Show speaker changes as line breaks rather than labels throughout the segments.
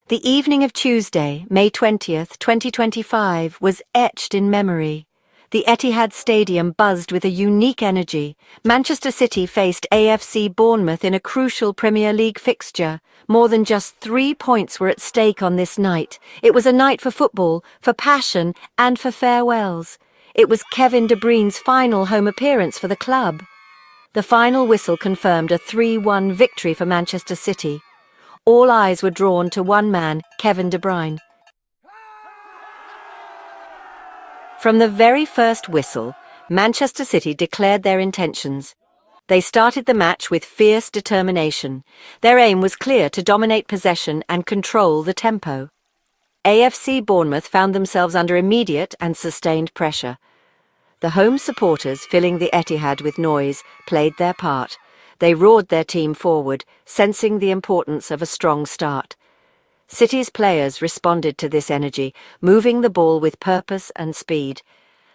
The evening of Tuesday, May 20th, 2025, was etched in memory. The Etihad Stadium buzzed with a unique energy. Manchester City faced AFC Bournemouth in a crucial Premier League fixture. More than just 3 points were at stake on this night. It was a night for football, for passion, and for farewells. It was Kevin De Bruyne's final home appearance for the club. The final whistle confirmed a 3-1 victory for Manchester City. All eyes were drawn to one man, Kevin De Bruyne. From the very first whistle, Manchester City declared their intentions. They started the match with fierce determination. Their aim was clear: to dominate possession and control the tempo. AFC Bournemouth found themselves under immediate and sustained pressure. The home supporters, filling the Etihad with noise, played their part. They roared their team forward, sensing the importance of a strong start. City's players responded to this energy, moving the ball with purpose and speed.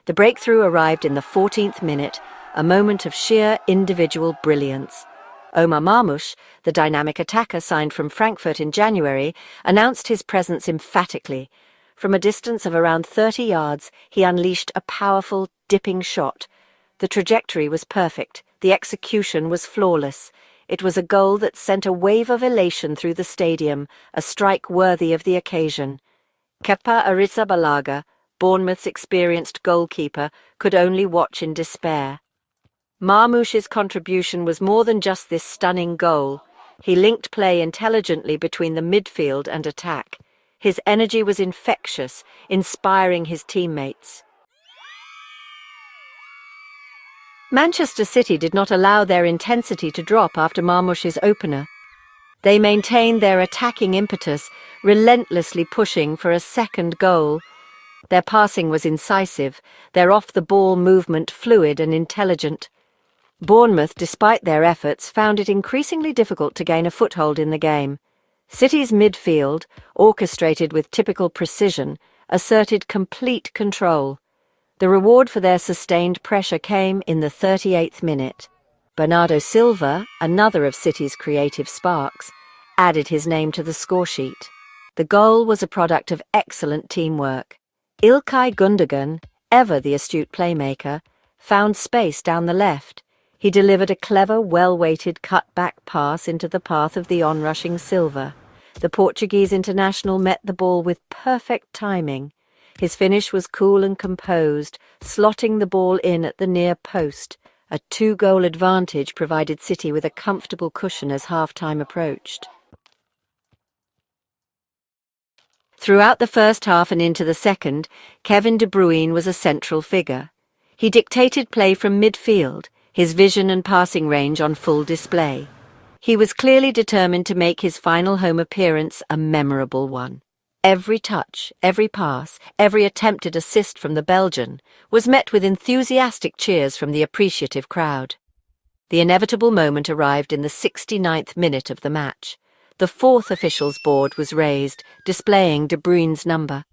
The breakthrough arrived in the 14th minute, a moment of sheer individual brilliance. Omar Marmoush, the dynamic attacker signed from Frankfurt in January, announced his presence emphatically. From a distance of around 30 yards, he unleashed a powerful, dipping shot. The trajectory was perfect. The execution was flawless. It was a goal that sent a wave of elation through the stadium, a strike worthy of the occasion. Kepa Arrizabalaga, Bournemouth's experienced goalkeeper, could only watch in despair. Marmoush's contribution was more than just this stunning goal. He linked play intelligently between the midfield and attack. His energy was infectious, inspiring his teammates. Manchester City did not allow their intensity to drop after Marmoush's opener. They maintained their attacking impetus, relentlessly pushing for a second goal. Their passing was incisive, their off-the-ball movement fluid and intelligent. Bournemouth, despite their efforts, found it increasingly difficult to gain a foothold in the game. City's midfield, orchestrated with typical precision, asserted complete control. The reward for their sustained pressure came in the 38th minute. Bernardo Silva, another of City's creative sparks, added his name to the scoresheet. The goal was a product of excellent teamwork. İlkay Gundogan, ever the astute playmaker, found space down the left. He delivered a clever, well-weighted cut-back pass into the path of the onrushing Silva. The Portuguese international met the ball with perfect timing. His finish was cool and composed, slotting the ball in at the near post. A 2-goal advantage provided City with a comfortable cushion as half-time approached. Throughout the first half and into the second, Kevin De Bruyne was a central figure. He dictated play from midfield, his vision and passing range on full display. He was clearly determined to make his final home appearance a memorable one. Every touch, every pass, every attempted assist from the Belgian was met with enthusiastic cheers from the appreciative crowd. The inevitable moment arrived in the 69th minute of the match. The fourth official's board was raised, displaying De Bruyne's number.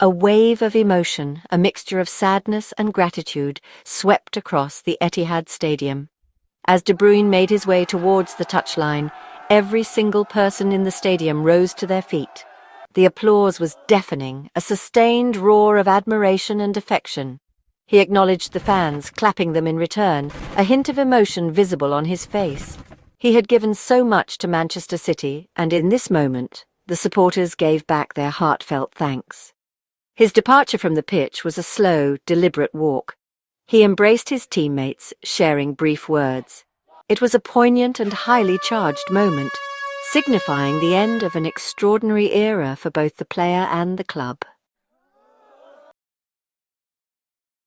A wave of emotion, a mixture of sadness and gratitude, swept across the Etihad Stadium. As De Bruyne made his way towards the touchline, every single person in the stadium rose to their feet. The applause was deafening, a sustained roar of admiration and affection. He acknowledged the fans, clapping them in return, a hint of emotion visible on his face. He had given so much to Manchester City, and in this moment, the supporters gave back their heartfelt thanks. His departure from the pitch was a slow, deliberate walk. He embraced his teammates, sharing brief words. It was a poignant and highly charged moment, signifying the end of an extraordinary era for both the player and the club.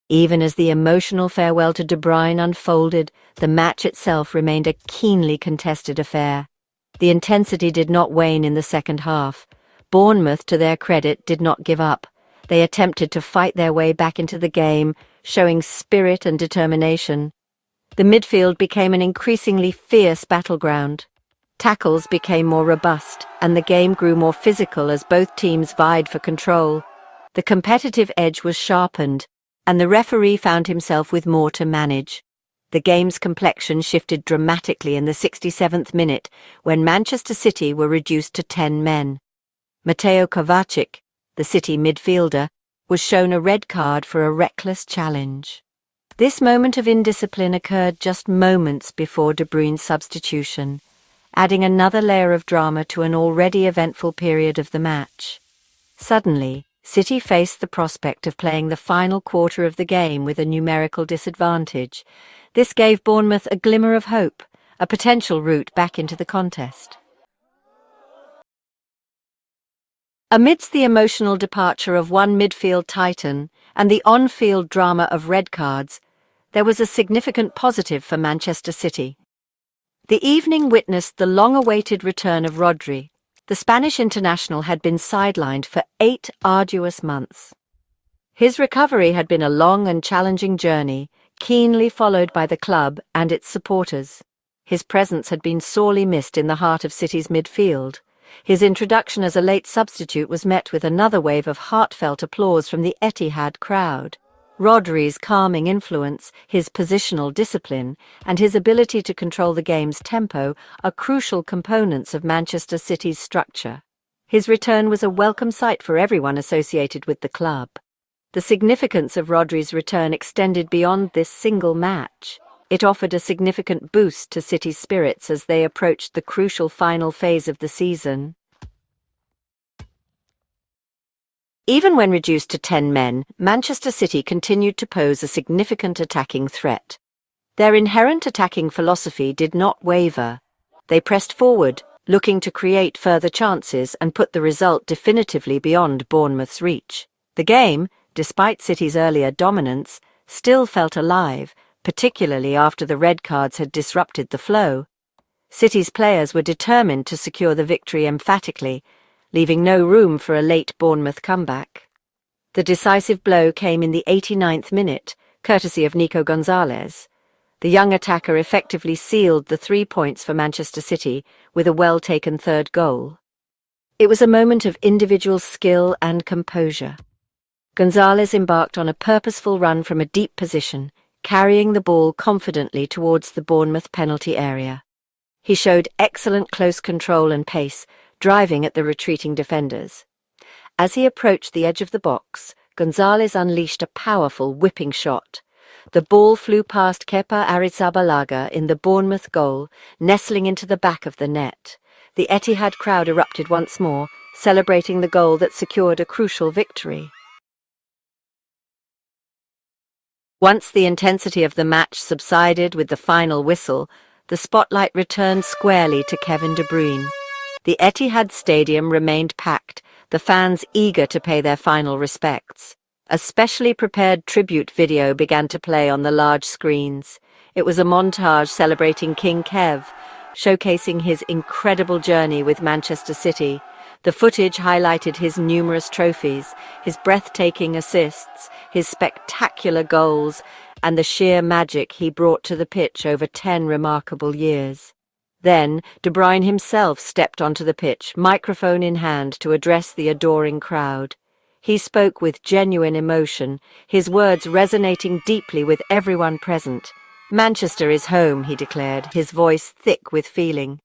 Even as the emotional farewell to De Bruyne unfolded, the match itself remained a keenly contested affair. The intensity did not wane in the second half. Bournemouth, to their credit, did not give up. They attempted to fight their way back into the game, showing spirit and determination. The midfield became an increasingly fierce battleground. Tackles became more robust, and the game grew more physical as both teams vied for control. The competitive edge was sharpened, and the referee found himself with more to manage. The game's complexion shifted dramatically in the 67th minute, when Manchester City were reduced to 10 men. Mateo Kovacic, the City midfielder, was shown a red card for a reckless challenge. This moment of indiscipline occurred just moments before De Bruyne's substitution, adding another layer of drama to an already eventful period of the match. Suddenly, City faced the prospect of playing the final quarter of the game with a numerical disadvantage. This gave Bournemouth a glimmer of hope, a potential route back into the contest. Amidst the emotional departure of one midfield titan and the on-field drama of red cards, there was a significant positive for Manchester City. The evening witnessed the long-awaited return of Rodri. The Spanish international had been sidelined for 8 arduous months. His recovery had been a long and challenging journey, keenly followed by the club and its supporters. His presence had been sorely missed in the heart of City's midfield. His introduction as a late substitute was met with another wave of heartfelt applause from the Etihad crowd. Rodri's calming influence, his positional discipline, and his ability to control the game's tempo are crucial components of Manchester City's structure. His return was a welcome sight for everyone associated with the club. The significance of Rodri's return extended beyond this single match. It offered a significant boost to City's spirits as they approached the crucial final phase of the season. Even when reduced to 10 men, Manchester City continued to pose a significant attacking threat. Their inherent attacking philosophy did not waver. They pressed forward, looking to create further chances and put the result definitively beyond Bournemouth's reach. The game, despite City's earlier dominance, still felt alive, particularly after the red cards had disrupted the flow. City's players were determined to secure the victory emphatically, leaving no room for a late Bournemouth comeback. The decisive blow came in the 89th minute, courtesy of Nico Gonzalez. The young attacker effectively sealed the 3 points for Manchester City with a well-taken third goal. It was a moment of individual skill and composure. Gonzalez embarked on a purposeful run from a deep position, carrying the ball confidently towards the Bournemouth penalty area. He showed excellent close control and pace, driving at the retreating defenders. As he approached the edge of the box, Gonzalez unleashed a powerful whipping shot. The ball flew past Kepa Arrizabalaga in the Bournemouth goal, nestling into the back of the net. The Etihad crowd erupted once more, celebrating the goal that secured a crucial victory. Once the intensity of the match subsided with the final whistle, the spotlight returned squarely to Kevin De Bruyne. The Etihad Stadium remained packed, the fans eager to pay their final respects. A specially prepared tribute video began to play on the large screens. It was a montage celebrating King Kev, showcasing his incredible journey with Manchester City. The footage highlighted his numerous trophies, his breathtaking assists, his spectacular goals, and the sheer magic he brought to the pitch over 10 remarkable years. Then, De Bruyne himself stepped onto the pitch, microphone in hand, to address the adoring crowd. He spoke with genuine emotion, his words resonating deeply with everyone present. "Manchester is home," he declared, his voice thick with feeling.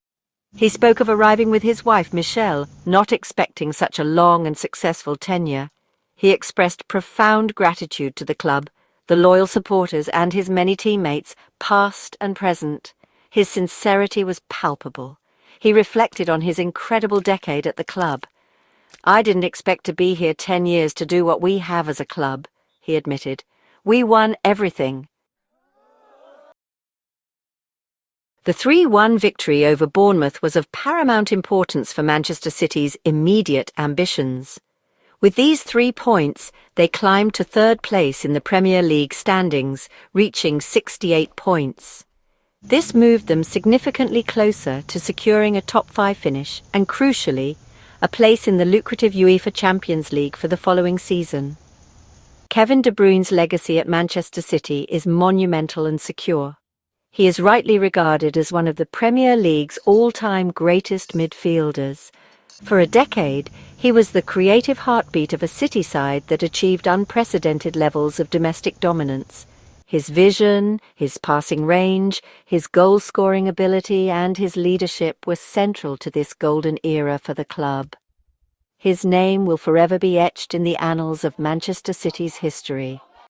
He spoke of arriving with his wife, Michelle, not expecting such a long and successful tenure. He expressed profound gratitude to the club, the loyal supporters, and his many teammates, past and present. His sincerity was palpable. He reflected on his incredible decade at the club. "I didn't expect to be here 10 years to do what we have as a club," he admitted. "We won everything." The 3-1 victory over Bournemouth was of paramount importance for Manchester City's immediate ambitions. With these 3 points, they climbed to 3rd place in the Premier League standings, reaching 68 points. This moved them significantly closer to securing a top-5 finish and, crucially, a place in the lucrative UEFA Champions League for the following season. Kevin De Bruyne's legacy at Manchester City is monumental and secure. He is rightly regarded as one of the Premier League's all-time greatest midfielders. For a decade, he was the creative heartbeat of a City side that achieved unprecedented levels of domestic dominance. His vision, his passing range, his goal-scoring ability, and his leadership were central to this golden era for the club. His name will forever be etched in the annals of Manchester City's history.